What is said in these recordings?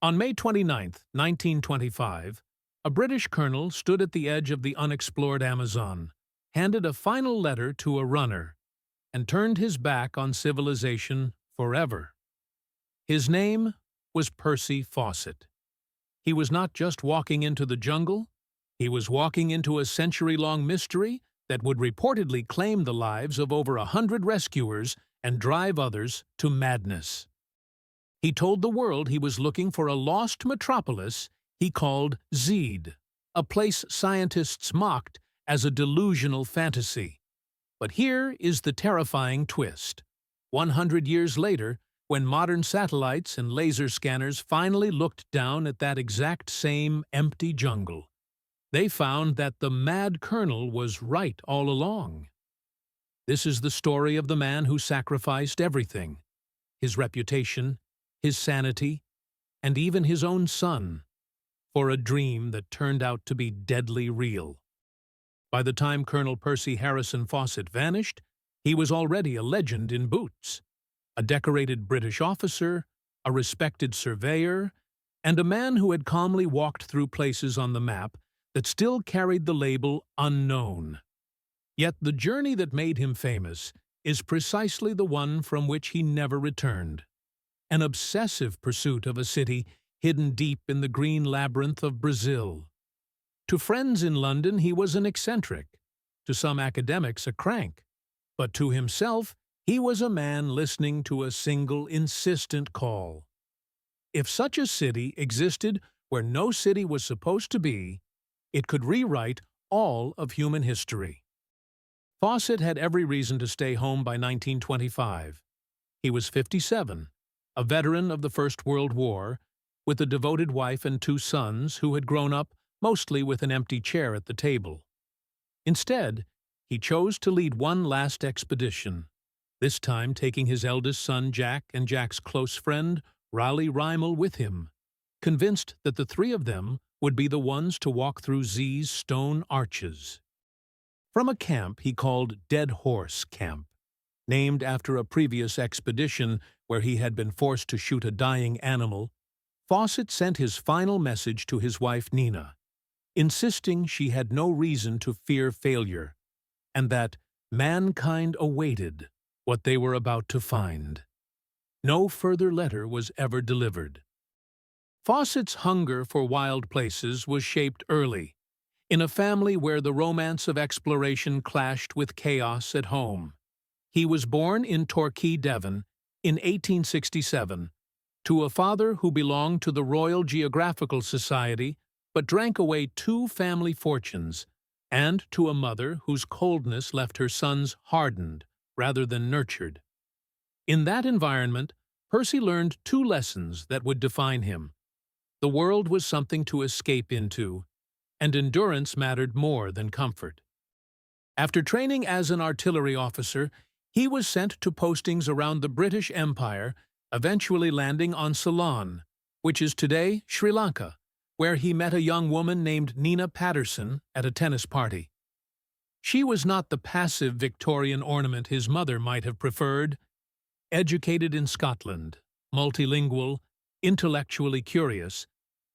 On May 29, 1925, a British colonel stood at the edge of the unexplored Amazon, handed a final letter to a runner, and turned his back on civilization forever. His name was Percy Fawcett. He was not just walking into the jungle, he was walking into a century-long mystery that would reportedly claim the lives of over 100 rescuers and drive others to madness. He told the world he was looking for a lost metropolis he called Zed, a place scientists mocked as a delusional fantasy. But here is the terrifying twist. 100 years later, when modern satellites and laser scanners finally looked down at that exact same empty jungle, they found that the mad colonel was right all along. This is the story of the man who sacrificed everything: his reputation, his sanity, and even his own son, for a dream that turned out to be deadly real. By the time Colonel Percy Harrison Fawcett vanished, he was already a legend in boots, a decorated British officer, a respected surveyor, and a man who had calmly walked through places on the map that still carried the label unknown. Yet the journey that made him famous is precisely the one from which he never returned: an obsessive pursuit of a city hidden deep in the green labyrinth of Brazil. To friends in London he was an eccentric, to some academics a crank, but to himself he was a man listening to a single insistent call. If such a city existed where no city was supposed to be, it could rewrite all of human history. Fawcett had every reason to stay home by 1925. He was 57, a veteran of the First World War, with a devoted wife and 2 sons who had grown up mostly with an empty chair at the table. Instead, he chose to lead one last expedition, this time taking his eldest son Jack and Jack's close friend Raleigh Rymel with him, convinced that the 3 of them would be the ones to walk through Z's stone arches. From a camp he called Dead Horse Camp, named after a previous expedition where he had been forced to shoot a dying animal, Fawcett sent his final message to his wife Nina, insisting she had no reason to fear failure, and that mankind awaited what they were about to find. No further letter was ever delivered. Fawcett's hunger for wild places was shaped early, in a family where the romance of exploration clashed with chaos at home. He was born in Torquay, Devon, in 1867, to a father who belonged to the Royal Geographical Society but drank away 2 family fortunes, and to a mother whose coldness left her sons hardened rather than nurtured. In that environment, Percy learned 2 lessons that would define him. The world was something to escape into, and endurance mattered more than comfort. After training as an artillery officer, he was sent to postings around the British Empire, eventually landing on Ceylon, which is today Sri Lanka, where he met a young woman named Nina Patterson at a tennis party. She was not the passive Victorian ornament his mother might have preferred. Educated in Scotland, multilingual, intellectually curious,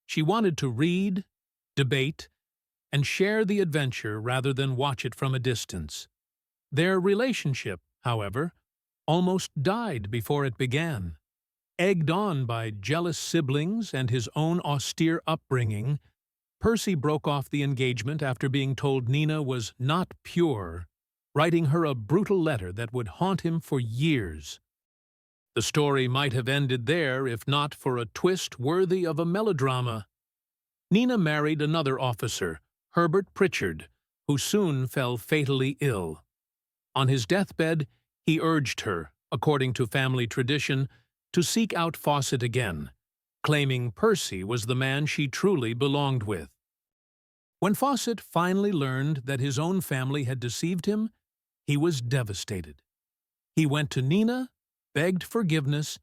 she wanted to read, debate, and share the adventure rather than watch it from a distance. Their relationship, however, almost died before it began. Egged on by jealous siblings and his own austere upbringing, Percy broke off the engagement after being told Nina was not pure, writing her a brutal letter that would haunt him for years. The story might have ended there if not for a twist worthy of a melodrama. Nina married another officer, Herbert Pritchard, who soon fell fatally ill. On his deathbed, he urged her, according to family tradition, to seek out Fawcett again, claiming Percy was the man she truly belonged with. When Fawcett finally learned that his own family had deceived him, he was devastated. He went to Nina, begged forgiveness,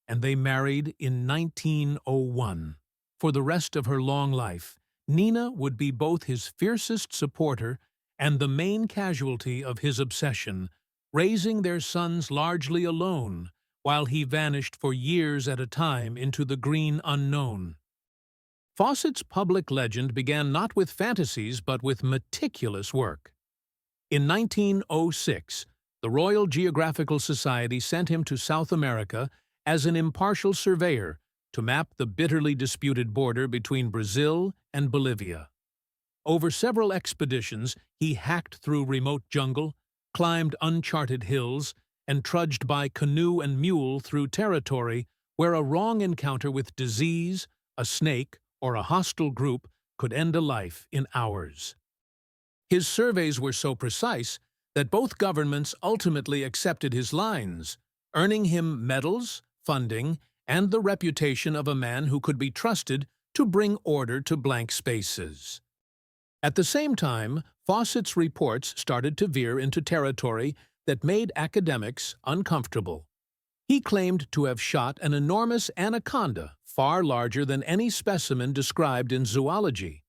and they married in 1901. For the rest of her long life, Nina would be both his fiercest supporter and the main casualty of his obsession, raising their sons largely alone, while he vanished for years at a time into the green unknown. Fawcett's public legend began not with fantasies but with meticulous work. In 1906, the Royal Geographical Society sent him to South America as an impartial surveyor to map the bitterly disputed border between Brazil and Bolivia. Over several expeditions, he hacked through remote jungle, climbed uncharted hills, and trudged by canoe and mule through territory where a wrong encounter with disease, a snake, or a hostile group could end a life in hours. His surveys were so precise that both governments ultimately accepted his lines, earning him medals, funding, and the reputation of a man who could be trusted to bring order to blank spaces. At the same time, Fawcett's reports started to veer into territory that made academics uncomfortable. He claimed to have shot an enormous anaconda far larger than any specimen described in zoology,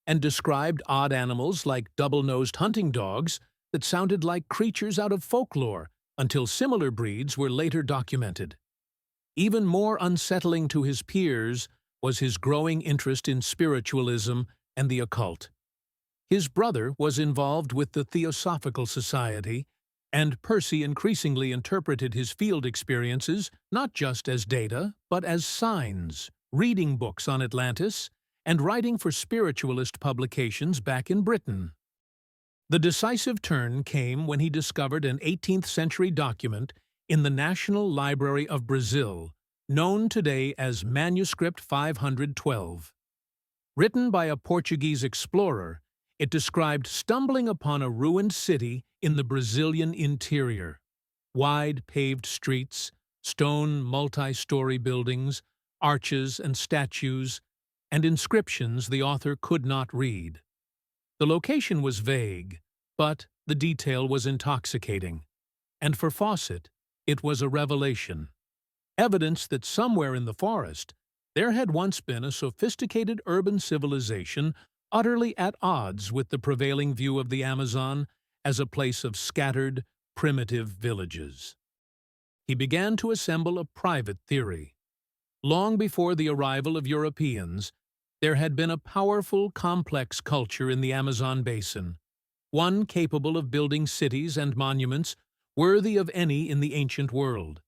and described odd animals like double-nosed hunting dogs that sounded like creatures out of folklore until similar breeds were later documented. Even more unsettling to his peers was his growing interest in spiritualism and the occult. His brother was involved with the Theosophical Society, and Percy increasingly interpreted his field experiences not just as data, but as signs, reading books on Atlantis, and writing for spiritualist publications back in Britain. The decisive turn came when he discovered an 18th-century document in the National Library of Brazil, known today as Manuscript 512. Written by a Portuguese explorer, it described stumbling upon a ruined city in the Brazilian interior. Wide paved streets, stone multi-story buildings, arches and statues, and inscriptions the author could not read. The location was vague, but the detail was intoxicating. And for Fawcett, it was a revelation. Evidence that somewhere in the forest, there had once been a sophisticated urban civilization utterly at odds with the prevailing view of the Amazon as a place of scattered, primitive villages. He began to assemble a private theory. Long before the arrival of Europeans, there had been a powerful, complex culture in the Amazon basin, one capable of building cities and monuments worthy of any in the ancient world.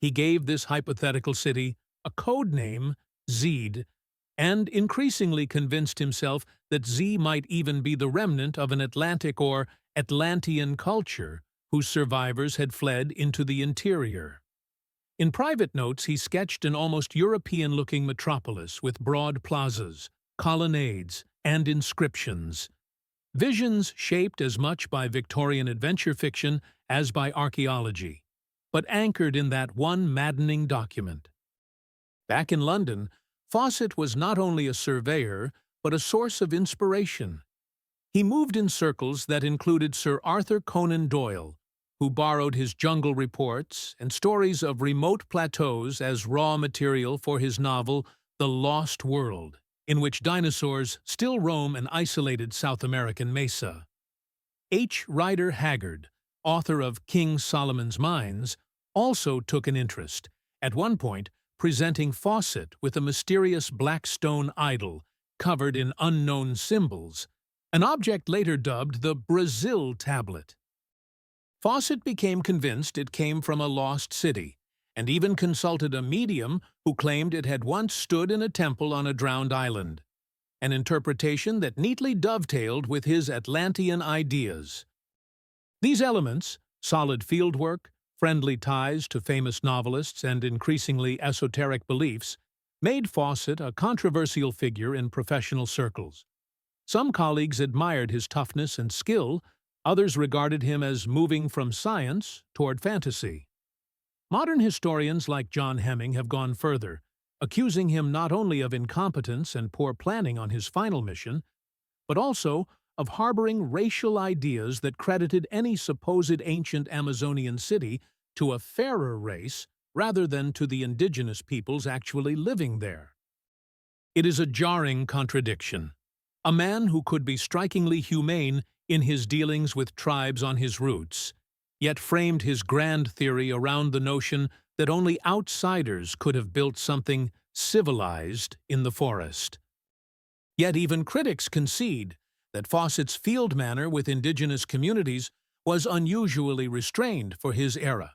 He gave this hypothetical city a code name, Zed, and increasingly convinced himself that Z might even be the remnant of an Atlantic or Atlantean culture whose survivors had fled into the interior. In private notes, he sketched an almost European-looking metropolis with broad plazas, colonnades, and inscriptions. Visions shaped as much by Victorian adventure fiction as by archaeology, but anchored in that one maddening document. Back in London, Fawcett was not only a surveyor, but a source of inspiration. He moved in circles that included Sir Arthur Conan Doyle, who borrowed his jungle reports and stories of remote plateaus as raw material for his novel The Lost World, in which dinosaurs still roam an isolated South American mesa. H. Rider Haggard, author of King Solomon's Mines, also took an interest, at one point presenting Fawcett with a mysterious black stone idol covered in unknown symbols, an object later dubbed the Brazil Tablet. Fawcett became convinced it came from a lost city, and even consulted a medium who claimed it had once stood in a temple on a drowned island, an interpretation that neatly dovetailed with his Atlantean ideas. These elements, solid fieldwork, friendly ties to famous novelists, and increasingly esoteric beliefs, made Fawcett a controversial figure in professional circles. Some colleagues admired his toughness and skill, others regarded him as moving from science toward fantasy. Modern historians like John Hemming have gone further, accusing him not only of incompetence and poor planning on his final mission, but also of harboring racial ideas that credited any supposed ancient Amazonian city to a fairer race rather than to the indigenous peoples actually living there. It is a jarring contradiction. A man who could be strikingly humane in his dealings with tribes on his routes, yet framed his grand theory around the notion that only outsiders could have built something civilized in the forest. Yet even critics concede that Fawcett's field manner with indigenous communities was unusually restrained for his era.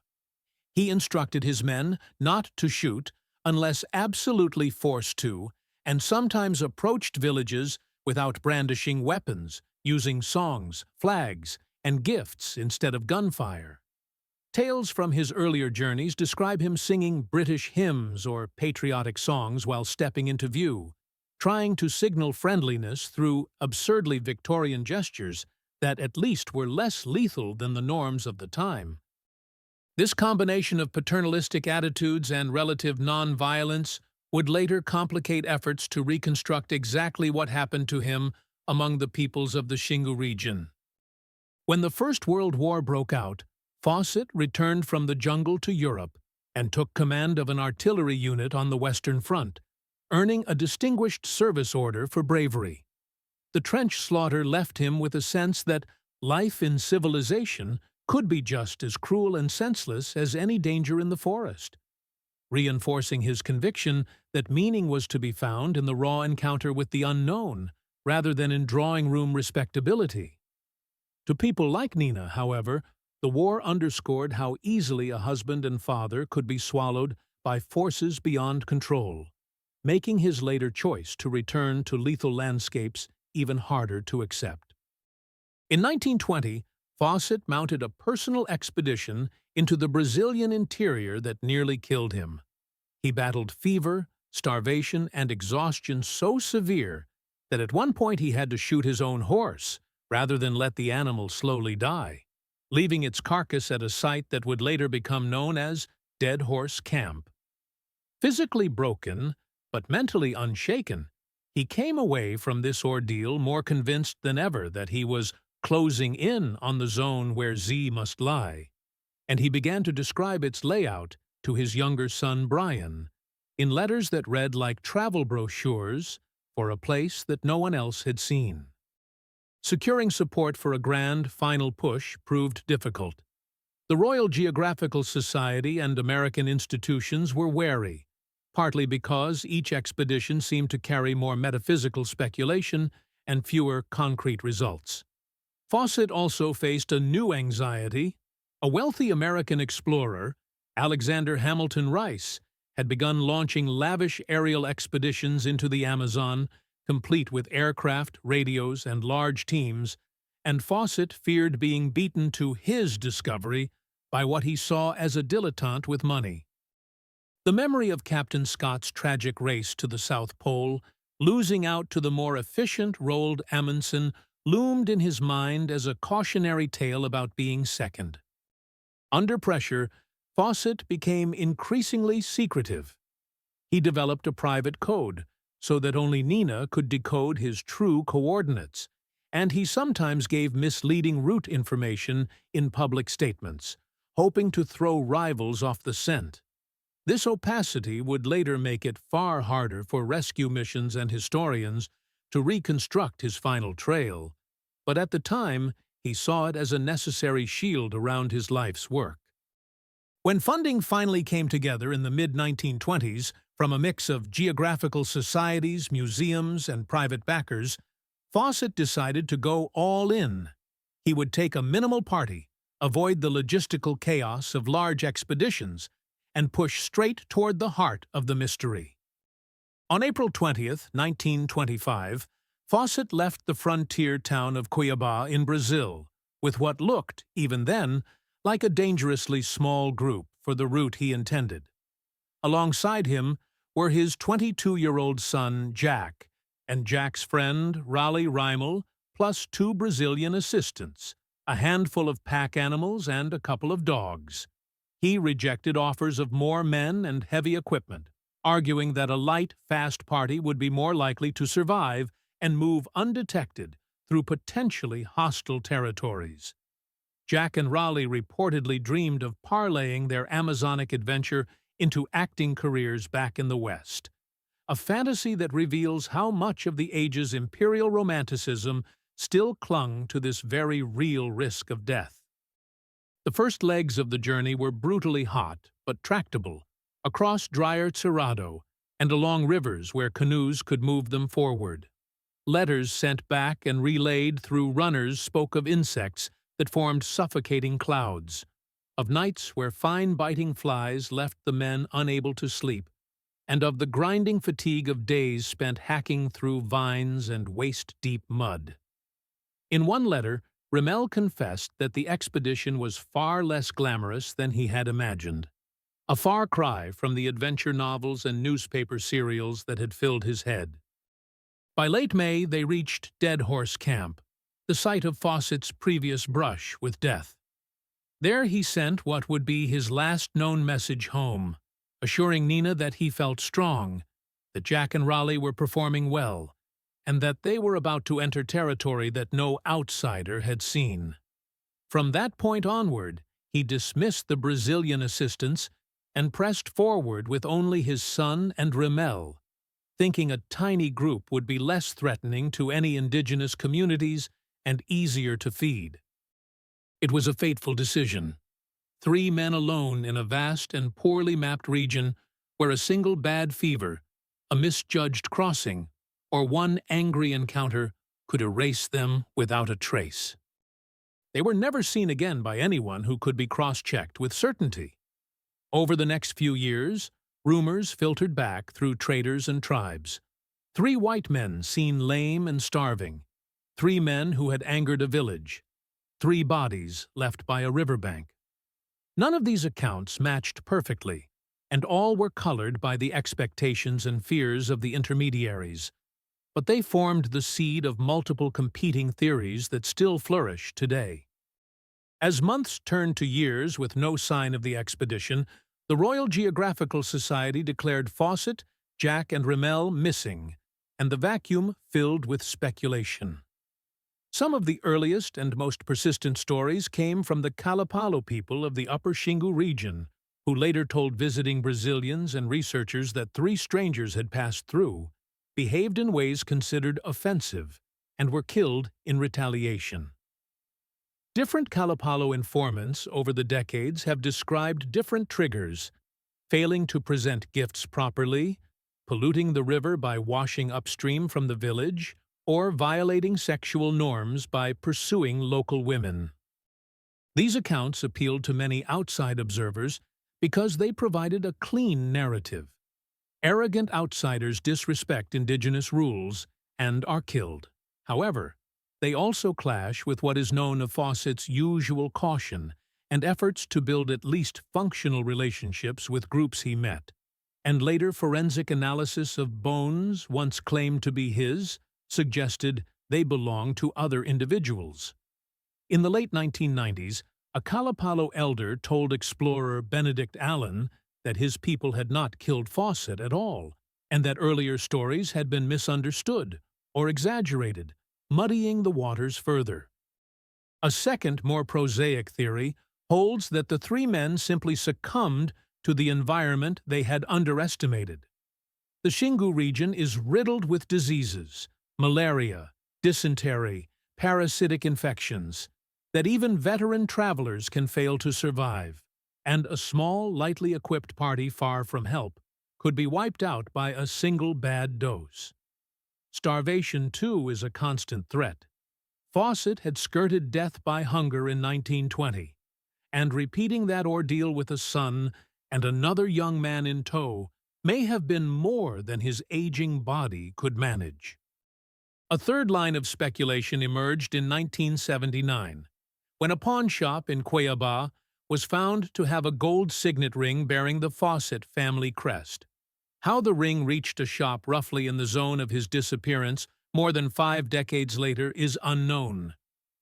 He instructed his men not to shoot unless absolutely forced to, and sometimes approached villages without brandishing weapons, using songs, flags, and gifts instead of gunfire. Tales from his earlier journeys describe him singing British hymns or patriotic songs while stepping into view, trying to signal friendliness through absurdly Victorian gestures that at least were less lethal than the norms of the time. This combination of paternalistic attitudes and relative non-violence would later complicate efforts to reconstruct exactly what happened to him among the peoples of the Xingu region. When the First World War broke out, Fawcett returned from the jungle to Europe and took command of an artillery unit on the Western Front, earning a Distinguished Service Order for bravery. The trench slaughter left him with a sense that life in civilization could be just as cruel and senseless as any danger in the forest, reinforcing his conviction that meaning was to be found in the raw encounter with the unknown, rather than in drawing-room respectability. To people like Nina, however, the war underscored how easily a husband and father could be swallowed by forces beyond control, making his later choice to return to lethal landscapes even harder to accept. In 1920, Fawcett mounted a personal expedition into the Brazilian interior that nearly killed him. He battled fever, starvation, and exhaustion so severe that at one point he had to shoot his own horse rather than let the animal slowly die, leaving its carcass at a site that would later become known as Dead Horse Camp. Physically broken, but mentally unshaken, he came away from this ordeal more convinced than ever that he was closing in on the zone where Z must lie, and he began to describe its layout to his younger son Brian, in letters that read like travel brochures for a place that no one else had seen. Securing support for a grand final push proved difficult. The Royal Geographical Society and American institutions were wary, partly because each expedition seemed to carry more metaphysical speculation and fewer concrete results. Fawcett also faced a new anxiety. A wealthy American explorer, Alexander Hamilton Rice, had begun launching lavish aerial expeditions into the Amazon, complete with aircraft, radios, and large teams, and Fawcett feared being beaten to his discovery by what he saw as a dilettante with money. The memory of Captain Scott's tragic race to the South Pole, losing out to the more efficient Roald Amundsen, loomed in his mind as a cautionary tale about being second. Under pressure, Fawcett became increasingly secretive. He developed a private code so that only Nina could decode his true coordinates, and he sometimes gave misleading route information in public statements, hoping to throw rivals off the scent. This opacity would later make it far harder for rescue missions and historians to reconstruct his final trail, but at the time he saw it as a necessary shield around his life's work. When funding finally came together in the mid-1920s from a mix of geographical societies, museums, and private backers, Fawcett decided to go all in. He would take a minimal party, avoid the logistical chaos of large expeditions, and push straight toward the heart of the mystery. On April 20th, 1925, Fawcett left the frontier town of Cuiabá in Brazil, with what looked, even then, like a dangerously small group for the route he intended. Alongside him were his 22-year-old son, Jack, and Jack's friend, Raleigh Reimel, plus 2 Brazilian assistants, a handful of pack animals, and a couple of dogs. He rejected offers of more men and heavy equipment, arguing that a light, fast party would be more likely to survive and move undetected through potentially hostile territories. Jack and Raleigh reportedly dreamed of parlaying their Amazonic adventure into acting careers back in the West, a fantasy that reveals how much of the age's imperial romanticism still clung to this very real risk of death. The first legs of the journey were brutally hot, but tractable, across drier Cerrado and along rivers where canoes could move them forward. Letters sent back and relayed through runners spoke of insects that formed suffocating clouds, of nights where fine biting flies left the men unable to sleep, and of the grinding fatigue of days spent hacking through vines and waist-deep mud. In one letter, Rimmel confessed that the expedition was far less glamorous than he had imagined, a far cry from the adventure novels and newspaper serials that had filled his head. By late May, they reached Dead Horse Camp, the site of Fawcett's previous brush with death. There he sent what would be his last known message home, assuring Nina that he felt strong, that Jack and Raleigh were performing well, and that they were about to enter territory that no outsider had seen. From that point onward, he dismissed the Brazilian assistance and pressed forward with only his son and Rimmel, thinking a tiny group would be less threatening to any indigenous communities and easier to feed. It was a fateful decision. 3 men alone in a vast and poorly mapped region where a single bad fever, a misjudged crossing, or one angry encounter could erase them without a trace. They were never seen again by anyone who could be cross-checked with certainty. Over the next few years, rumors filtered back through traders and tribes. 3 white men seen lame and starving, 3 men who had angered a village, 3 bodies left by a riverbank. None of these accounts matched perfectly, and all were colored by the expectations and fears of the intermediaries, but they formed the seed of multiple competing theories that still flourish today. As months turned to years with no sign of the expedition, the Royal Geographical Society declared Fawcett, Jack, and Rimmel missing, and the vacuum filled with speculation. Some of the earliest and most persistent stories came from the Kalapalo people of the Upper Xingu region, who later told visiting Brazilians and researchers that 3 strangers had passed through, behaved in ways considered offensive, and were killed in retaliation. Different Kalapalo informants over the decades have described different triggers: failing to present gifts properly, polluting the river by washing upstream from the village, or violating sexual norms by pursuing local women. These accounts appealed to many outside observers because they provided a clean narrative. Arrogant outsiders disrespect indigenous rules and are killed. However, they also clash with what is known of Fawcett's usual caution and efforts to build at least functional relationships with groups he met, and later forensic analysis of bones once claimed to be his suggested they belonged to other individuals. In the late 1990s, a Kalapalo elder told explorer Benedict Allen that his people had not killed Fawcett at all, and that earlier stories had been misunderstood or exaggerated, muddying the waters further. A second, more prosaic theory holds that the 3 men simply succumbed to the environment they had underestimated. The Xingu region is riddled with diseases, malaria, dysentery, parasitic infections, that even veteran travelers can fail to survive, and a small, lightly equipped party far from help could be wiped out by a single bad dose. Starvation, too, is a constant threat. Fawcett had skirted death by hunger in 1920, and repeating that ordeal with a son and another young man in tow may have been more than his aging body could manage. A third line of speculation emerged in 1979, when a pawn shop in Cuiabá was found to have a gold signet ring bearing the Fawcett family crest. How the ring reached a shop roughly in the zone of his disappearance more than 5 decades later is unknown.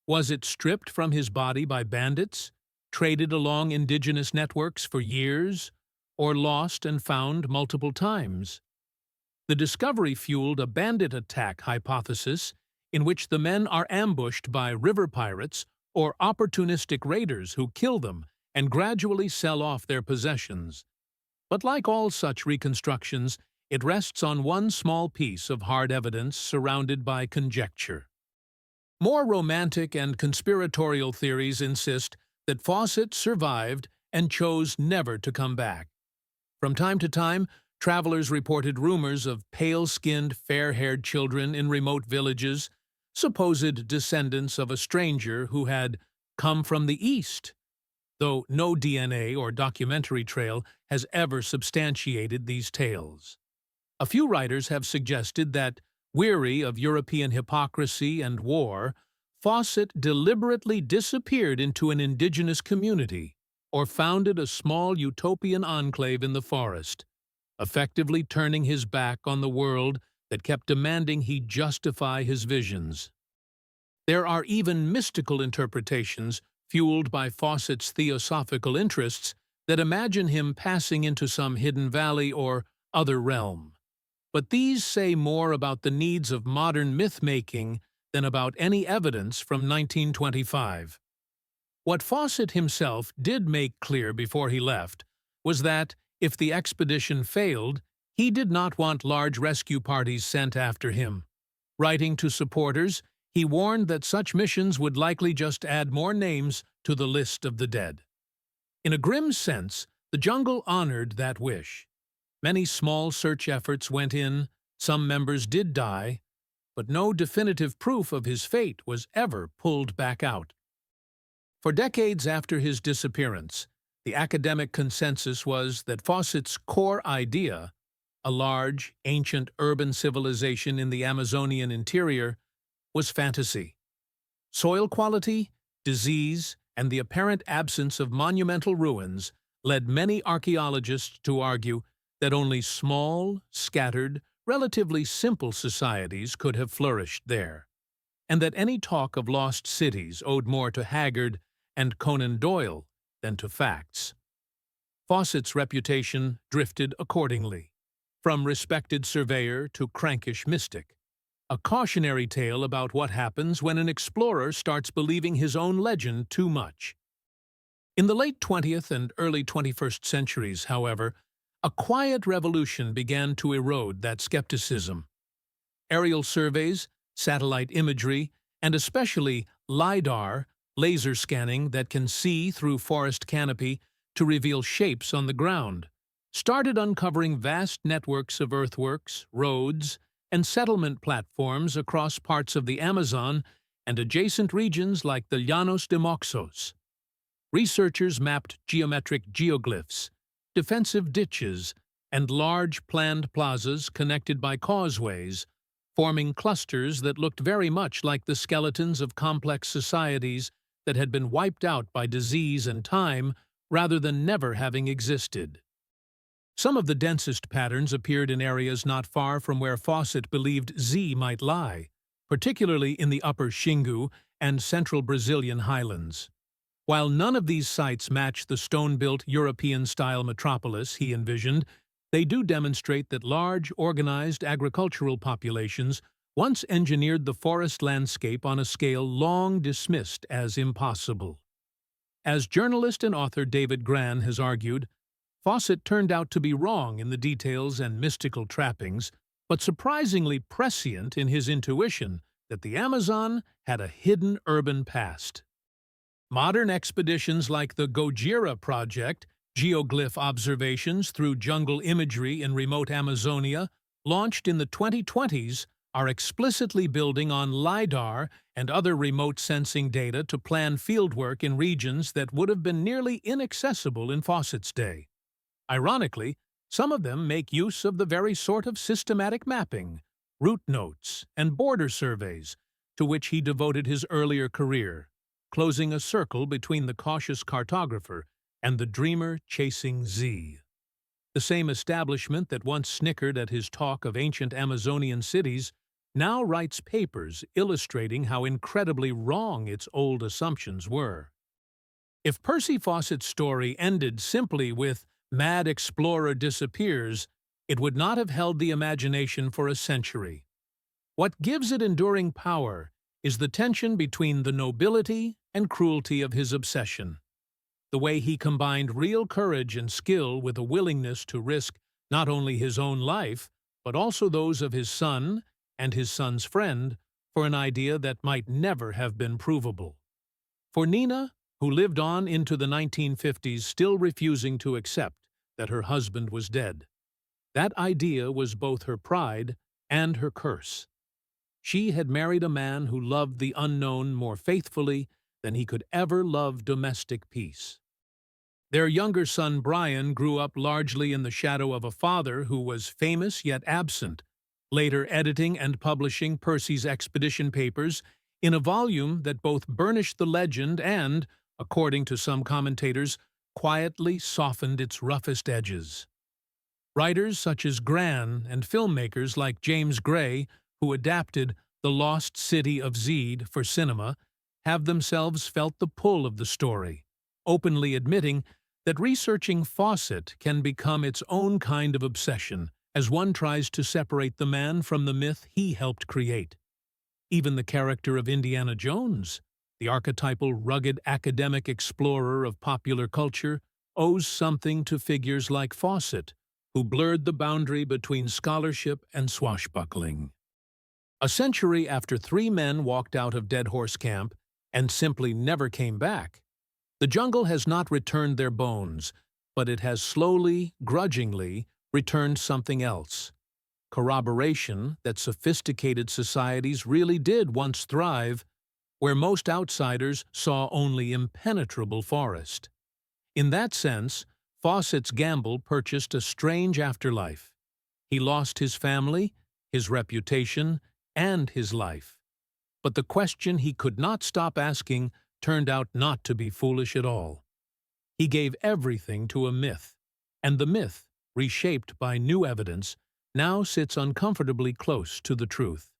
Was it stripped from his body by bandits, traded along indigenous networks for years, or lost and found multiple times? The discovery fueled a bandit attack hypothesis in which the men are ambushed by river pirates or opportunistic raiders who kill them and gradually sell off their possessions. But like all such reconstructions, it rests on one small piece of hard evidence surrounded by conjecture. More romantic and conspiratorial theories insist that Fawcett survived and chose never to come back. From time to time, travelers reported rumors of pale-skinned, fair-haired children in remote villages, supposed descendants of a stranger who had come from the East, though no DNA or documentary trail has ever substantiated these tales. A few writers have suggested that, weary of European hypocrisy and war, Fawcett deliberately disappeared into an indigenous community or founded a small utopian enclave in the forest, effectively turning his back on the world that kept demanding he justify his visions. There are even mystical interpretations fueled by Fawcett's theosophical interests that imagine him passing into some hidden valley or other realm. But these say more about the needs of modern myth-making than about any evidence from 1925. What Fawcett himself did make clear before he left was that, if the expedition failed, he did not want large rescue parties sent after him. Writing to supporters, he warned that such missions would likely just add more names to the list of the dead. In a grim sense, the jungle honored that wish. Many small search efforts went in, some members did die, but no definitive proof of his fate was ever pulled back out. For decades after his disappearance, the academic consensus was that Fawcett's core idea, a large, ancient urban civilization in the Amazonian interior, was fantasy. Soil quality, disease, and the apparent absence of monumental ruins led many archaeologists to argue that only small, scattered, relatively simple societies could have flourished there, and that any talk of lost cities owed more to Haggard and Conan Doyle than to facts. Fawcett's reputation drifted accordingly, from respected surveyor to crankish mystic, a cautionary tale about what happens when an explorer starts believing his own legend too much. In the late 20th and early 21st centuries, however, a quiet revolution began to erode that skepticism. Aerial surveys, satellite imagery, and especially LiDAR, laser scanning that can see through forest canopy to reveal shapes on the ground, started uncovering vast networks of earthworks, roads, and settlement platforms across parts of the Amazon and adjacent regions like the Llanos de Moxos. Researchers mapped geometric geoglyphs, defensive ditches, and large planned plazas connected by causeways, forming clusters that looked very much like the skeletons of complex societies that had been wiped out by disease and time rather than never having existed. Some of the densest patterns appeared in areas not far from where Fawcett believed Z might lie, particularly in the upper Xingu and central Brazilian highlands. While none of these sites match the stone-built European-style metropolis he envisioned, they do demonstrate that large, organized agricultural populations once engineered the forest landscape on a scale long dismissed as impossible. As journalist and author David Grann has argued, Fawcett turned out to be wrong in the details and mystical trappings, but surprisingly prescient in his intuition that the Amazon had a hidden urban past. Modern expeditions like the Gojira Project, geoglyph observations through jungle imagery in remote Amazonia, launched in the 2020s, are explicitly building on LiDAR and other remote sensing data to plan fieldwork in regions that would have been nearly inaccessible in Fawcett's day. Ironically, some of them make use of the very sort of systematic mapping, route notes, and border surveys to which he devoted his earlier career, closing a circle between the cautious cartographer and the dreamer chasing Z. The same establishment that once snickered at his talk of ancient Amazonian cities now writes papers illustrating how incredibly wrong its old assumptions were. If Percy Fawcett's story ended simply with "Mad Explorer Disappears," it would not have held the imagination for a century. What gives it enduring power is the tension between the nobility and cruelty of his obsession. The way he combined real courage and skill with a willingness to risk not only his own life, but also those of his son and his son's friend for an idea that might never have been provable. For Nina, who lived on into the 1950s, still refusing to accept that her husband was dead. That idea was both her pride and her curse. She had married a man who loved the unknown more faithfully than he could ever love domestic peace. Their younger son Brian grew up largely in the shadow of a father who was famous yet absent, later editing and publishing Percy's expedition papers in a volume that both burnished the legend and, according to some commentators, quietly softened its roughest edges. Writers such as Gran and filmmakers like James Gray, who adapted The Lost City of Z for cinema, have themselves felt the pull of the story, openly admitting that researching Fawcett can become its own kind of obsession as one tries to separate the man from the myth he helped create. Even the character of Indiana Jones, the archetypal rugged academic explorer of popular culture, owes something to figures like Fawcett, who blurred the boundary between scholarship and swashbuckling. A century after three men walked out of Dead Horse Camp and simply never came back, the jungle has not returned their bones, but it has slowly, grudgingly, returned something else. Corroboration that sophisticated societies really did once thrive, where most outsiders saw only impenetrable forest. In that sense, Fawcett's gamble purchased a strange afterlife. He lost his family, his reputation, and his life. But the question he could not stop asking turned out not to be foolish at all. He gave everything to a myth, and the myth, reshaped by new evidence, now sits uncomfortably close to the truth.